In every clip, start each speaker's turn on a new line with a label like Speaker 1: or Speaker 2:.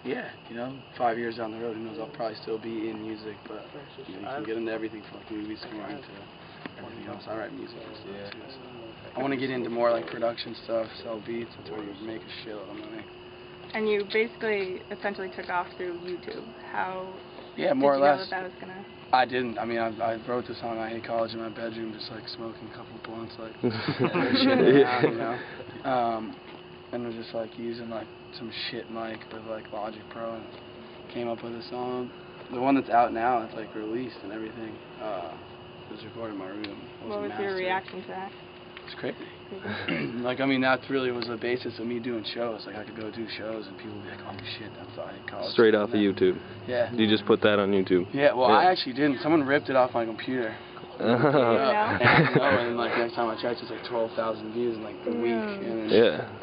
Speaker 1: yeah, you know, 5 years down the road, who knows, I'll probably still be in music, but you know, you can get into everything from like movie scoring to everything else. I write music and stuff too, so I want to get into more like production stuff, sell beats. That's where you make a shitload of money.
Speaker 2: And you basically essentially took off through YouTube. How
Speaker 1: yeah, more
Speaker 2: did
Speaker 1: or
Speaker 2: you
Speaker 1: less.
Speaker 2: know that was gonna?
Speaker 1: I didn't. I mean, I wrote this song, I Hate College, in my bedroom, just like smoking a couple blunts, like shit around, you know. And was just like using like some shit mic with like Logic Pro, and came up with a song. The one that's out now, it's like released and everything. It was recorded in my room.
Speaker 2: What was your reaction to that?
Speaker 1: It's crazy. Like, I mean, that really was the basis of me doing shows. Like, I could go do shows and people would be like, oh shit, that's I Hate College.
Speaker 3: Straight off of YouTube.
Speaker 1: Yeah.
Speaker 3: You just put that on YouTube.
Speaker 1: Yeah, well, I actually didn't. Someone ripped it off my computer. And like next time I checked, it's like 12,000 views in like a week. And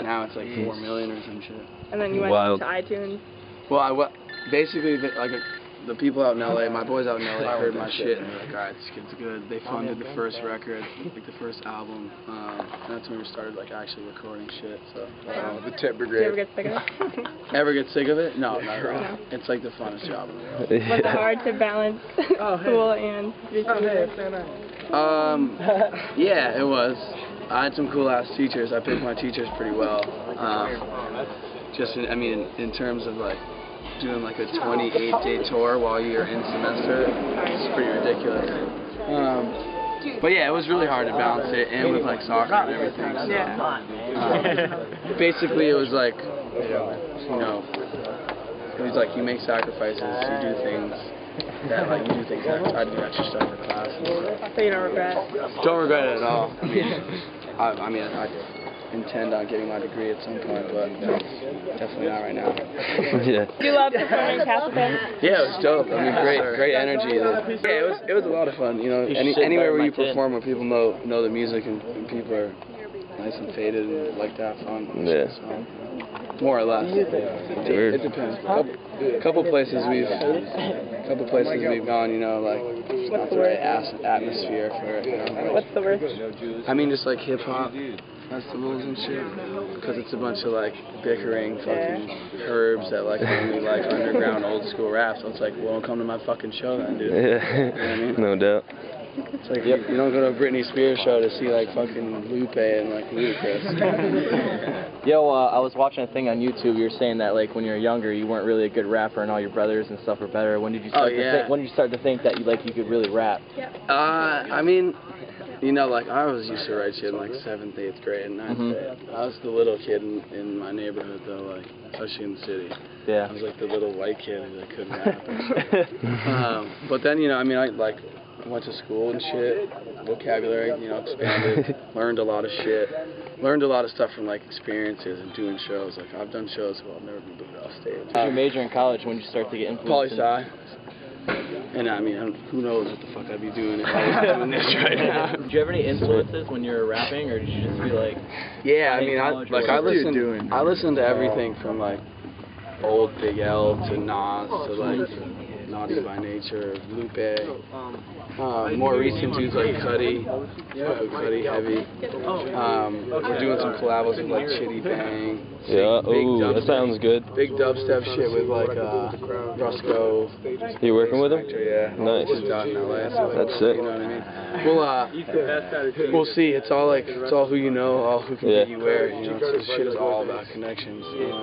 Speaker 1: now it's like 4 million or some shit.
Speaker 2: And then you went to iTunes.
Speaker 1: Well, basically, the people out in LA, my boys out in LA, heard my shit and they're like, alright, this kid's good. They funded the first record, like the first album. And that's when we started like actually recording shit. So the tip brigade.
Speaker 2: Do you ever get sick of it?
Speaker 1: Ever get sick of it? No, not at all. No. It's like the funnest job in the world.
Speaker 2: Was it hard to balance school and
Speaker 1: yeah, it was. I had some cool ass teachers. I picked my teachers pretty well. In terms of like doing like a 28-day tour while you're in semester, it's pretty ridiculous. But yeah, it was really hard to balance it, and with like soccer and everything. So, basically, it was like, you know, it was like you make sacrifices, you do things. Yeah, like you do things. I try to do extra stuff for class.
Speaker 2: So you don't regret?
Speaker 1: Don't regret it at all. I mean, I intend on getting my degree at some point, but definitely not right now.
Speaker 3: Yeah.
Speaker 2: Do you love performing Castle Fans?
Speaker 1: Yeah, it was dope. I mean, great energy. Yeah, it was a lot of fun. You know, anywhere where you perform, where people know the music and people are nice and faded and like to have fun.
Speaker 3: Yeah.
Speaker 1: So, more or less. It depends. A couple places we've gone, you know, like it's not the right atmosphere for it. You know?
Speaker 2: What's the worst?
Speaker 1: I mean, just like hip hop festivals and shit, because it's a bunch of like bickering fucking herbs that like only like underground old school rap. So it's like, well, don't come to my fucking show then, dude.
Speaker 3: Yeah.
Speaker 1: You know what I mean?
Speaker 3: No doubt.
Speaker 1: It's like you don't go to a Britney Spears show to see like fucking Lupe and like Ludacris.
Speaker 4: Yo, I was watching a thing on YouTube. You were saying that like when you were younger, you weren't really a good rapper, and all your brothers and stuff were better. When did you start when did you start to think that you could really rap?
Speaker 1: I mean, you know, like I was used to write shit in like 7th, 8th grade, and 9th grade. I was the little kid in my neighborhood though, like especially in the city.
Speaker 4: Yeah.
Speaker 1: I was like the little white kid that couldn't rap. But then, you know, I mean, I went to school and shit, vocabulary, you know, expanded, learned a lot of shit, learned a lot of stuff from like experiences and doing shows. Like I've done shows, well, I've never been booed off stage.
Speaker 4: What did you major in college? When did you start to get influenced?
Speaker 1: Poli-sci. And I mean, who knows what the fuck I'd be doing if I was doing this right now.
Speaker 4: Did you have any influences when you were rapping, or did you just be like?
Speaker 1: Yeah, I mean, I listened to everything from like old Big L to Nas to like Naughty by Nature, Lupe. More recent dudes like Cudi, Heavy. We're doing some collabs with like Chitty Bang.
Speaker 3: Yeah, ooh, that sounds good.
Speaker 1: Big dubstep shit with like Rusko.
Speaker 3: You working with him?
Speaker 1: Yeah.
Speaker 3: Nice.
Speaker 1: Just out in LA. So
Speaker 3: that's sick.
Speaker 1: You know what I mean? We'll see. It's all who you know, all who can get you where. You know, shit is all about connections. You know?